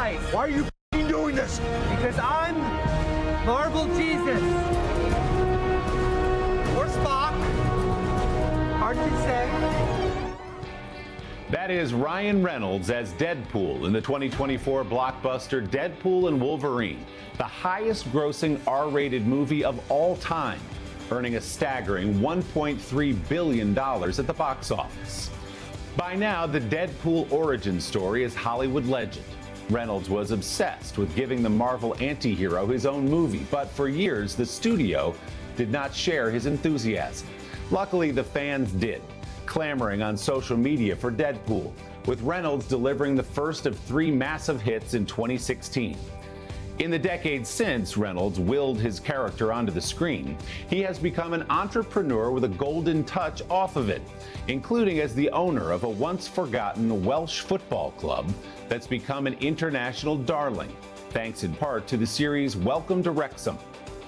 tonight. Why are you doing this? Because I'm Marble Jesus. Or Spock. Hard to say. That is Ryan Reynolds as Deadpool in the 2024 blockbuster Deadpool and Wolverine, the highest-grossing R-rated movie of all time, earning a staggering $1.3 billion at the box office. By now, the Deadpool origin story is Hollywood legend. Reynolds was obsessed with giving the Marvel anti-hero his own movie, but for years, the studio did not share his enthusiasm. Luckily, the fans did, clamoring on social media for Deadpool, with Reynolds delivering the first of 3 massive hits in 2016. In the decades since Reynolds willed his character onto the screen, he has become an entrepreneur with a golden touch off of it, including as the owner of a once-forgotten Welsh football club that's become an international darling, thanks in part to the series Welcome to Wrexham,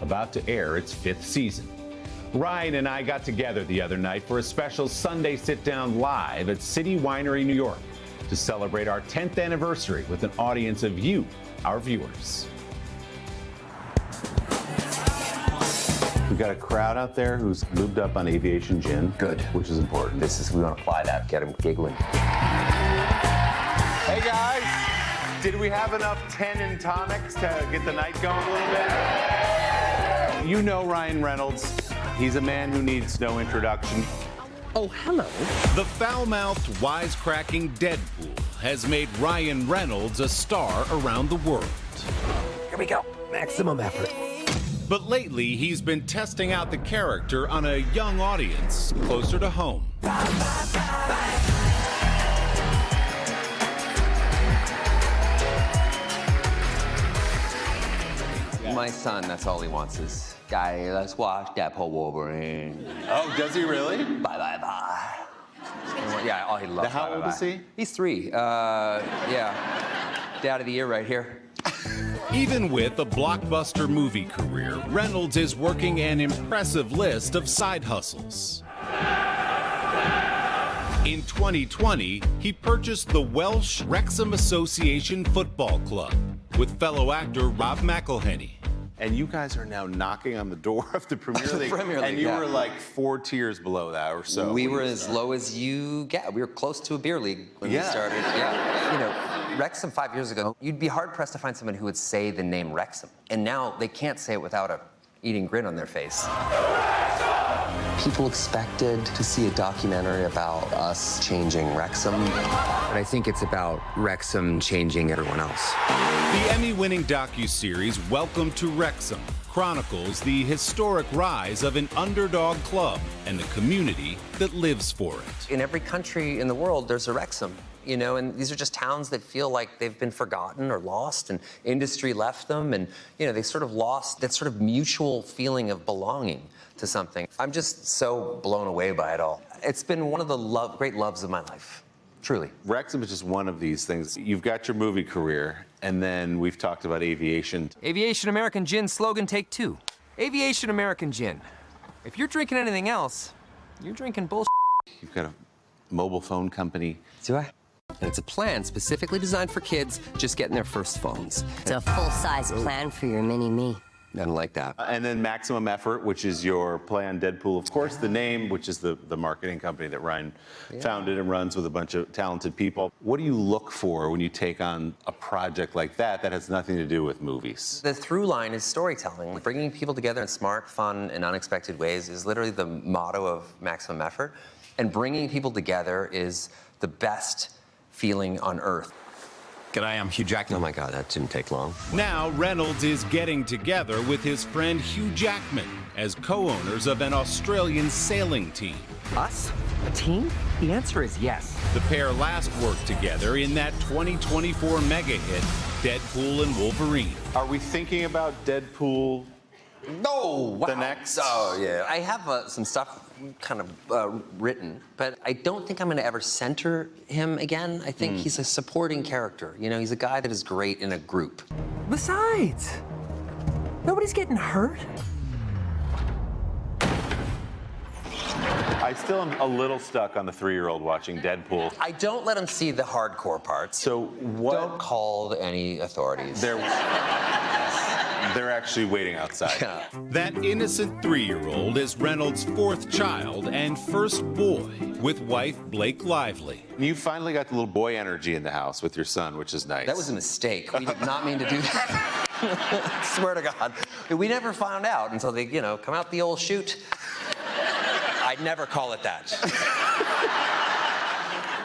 about to air its 5th season. Ryan and I got together the other night for a special Sunday sit-down live at City Winery, New York, to celebrate our 10th anniversary with an audience of you, our viewers. We've got a crowd out there who's lubed up on aviation gin. Good. Which is important. We want to apply that, get them giggling. Hey guys, did we have enough 10 and tonics to get the night going a little bit? You know Ryan Reynolds. He's a man who needs no introduction. Oh, hello. The foul-mouthed, wisecracking Deadpool has made Ryan Reynolds a star around the world. Here we go. Maximum effort. But lately, he's been testing out the character on a young audience closer to home. My son, that's all he wants is, Daddy, let's watch Deadpool Wolverine. Oh, does he really? Bye, bye, bye. Yeah, all he loves. How old is he? He's 3. Yeah. Dad of the year right here. Even with a blockbuster movie career, Reynolds is working an impressive list of side hustles. In 2020, he purchased the Welsh Wrexham Association Football Club with fellow actor Rob McElhenney. And you guys are now knocking on the door of the Premier League. Premier League, and you yeah. were like 4 tiers below that or so. We were as low as you get. We were close to a beer league when we started. Yeah. You know, Wrexham 5 years ago, you'd be hard-pressed to find someone who would say the name Wrexham. And now they can't say it without a eating grin on their face. People expected to see a documentary about us changing Wrexham. But I think it's about Wrexham changing everyone else. The Emmy-winning docuseries Welcome to Wrexham chronicles the historic rise of an underdog club and the community that lives for it. In every country in the world, there's a Wrexham. You know, and these are just towns that feel like they've been forgotten or lost, and industry left them, and, you know, they sort of lost that sort of mutual feeling of belonging to something. I'm just so blown away by it all. It's been one of the great loves of my life, truly. Wrexham is just one of these things. You've got your movie career, and then we've talked about aviation. Aviation American Gin slogan take 2. Aviation American Gin. If you're drinking anything else, you're drinking bullshit. You've got a mobile phone company. Do I? And it's a plan specifically designed for kids just getting their first phones. It's a full-size plan for your mini-me. I don't like that. And then Maximum Effort, which is your play on Deadpool. Of course, the name, which is the marketing company that Ryan founded and runs with a bunch of talented people. What do you look for when you take on a project like that that has nothing to do with movies? The through line is storytelling. Bringing people together in smart, fun, and unexpected ways is literally the motto of Maximum Effort. And bringing people together is the best feeling on earth. G'day, I'm Hugh Jackman. Oh my God, that didn't take long. Now Reynolds is getting together with his friend Hugh Jackman as co-owners of an Australian sailing team. Us? A team? The answer is yes. The pair last worked together in that 2024 mega hit, Deadpool and Wolverine. Are we thinking about Deadpool? No! Wow. The next? Oh, yeah. I have some stuff kind of written, but I don't think I'm going to ever center him again. I think he's a supporting character. You know, he's a guy that is great in a group. Besides, nobody's getting hurt. I still am a little stuck on the 3-year-old watching Deadpool. I don't let him see the hardcore parts. So what? Don't call any authorities. They're actually waiting outside. Yeah. That innocent 3-year-old is Reynolds' 4th child and first boy with wife Blake Lively. You finally got the little boy energy in the house with your son, which is nice. That was a mistake. We did not mean to do that. Swear to God. We never found out until they, come out the old chute. I'd never call it that.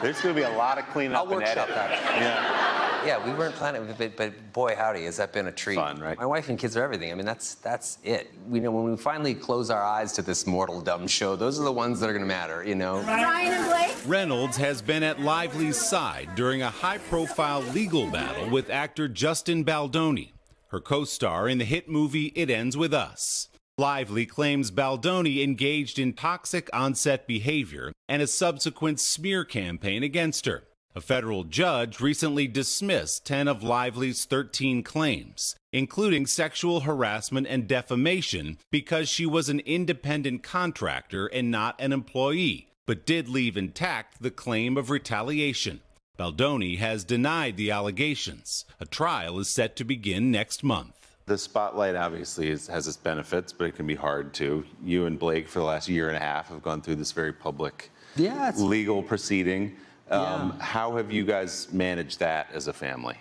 There's going to be a lot of cleanup I'll workshop and edit. that. Yeah, we weren't planning, but boy, howdy, has that been a treat. Fun, right? My wife and kids are everything. I mean, that's it. When we finally close our eyes to this mortaldom show, those are the ones that are going to matter, Ryan and Blake? Reynolds has been at Lively's side during a high-profile legal battle with actor Justin Baldoni, her co-star in the hit movie It Ends With Us. Lively claims Baldoni engaged in toxic on-set behavior and a subsequent smear campaign against her. A federal judge recently dismissed 10 of Lively's 13 claims, including sexual harassment and defamation, because she was an independent contractor and not an employee, but did leave intact the claim of retaliation. Baldoni has denied the allegations. A trial is set to begin next month. The spotlight obviously has its benefits, but it can be hard too. You and Blake for the last year and a half have gone through this very public legal proceeding. How have you guys managed that as a family?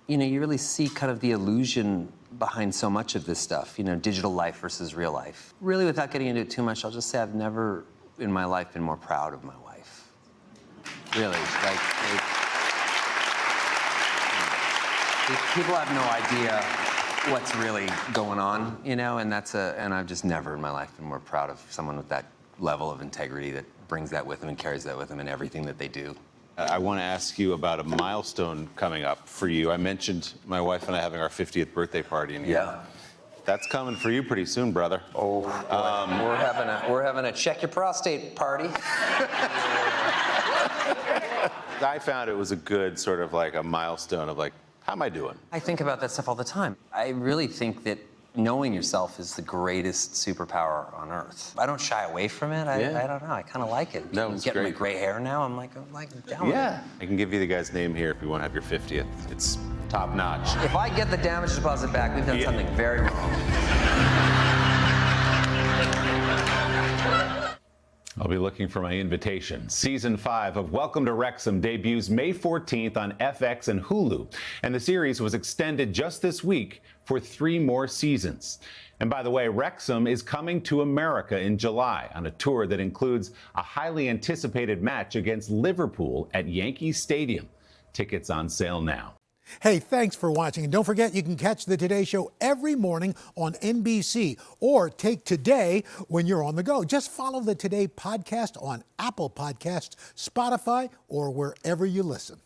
You really see kind of the illusion behind so much of this stuff, digital life versus real life. Really, without getting into it too much, I'll just say I've never in my life been more proud of my wife. Really, people have no idea what's really going on, and I've just never in my life been more proud of someone with that level of integrity that brings that with them and carries that with them in everything that they do. I want to ask you about a milestone coming up for you. I mentioned my wife and I having our 50th birthday party in here. Yeah. That's coming for you pretty soon, brother. Oh, boy. We're having a check your prostate party. I found it was a good sort of like a milestone of like, how am I doing? I think about that stuff all the time. I really think that knowing yourself is the greatest superpower on earth. I don't shy away from it. I don't know. I kind of like it. No, it's getting great. my gray hair now. I'm like down with it. I can give you the guy's name here if you want to have your 50th. It's top notch. If I get the damage deposit back, we've done something very wrong. I'll be looking for my invitation. Season 5 of Welcome to Wrexham debuts May 14th on FX and Hulu. And the series was extended just this week for 3 more seasons. And by the way, Wrexham is coming to America in July on a tour that includes a highly anticipated match against Liverpool at Yankee Stadium. Tickets on sale now. Hey, thanks for watching. And don't forget, you can catch the Today Show every morning on NBC or take Today when you're on the go. Just follow the Today podcast on Apple Podcasts, Spotify, or wherever you listen.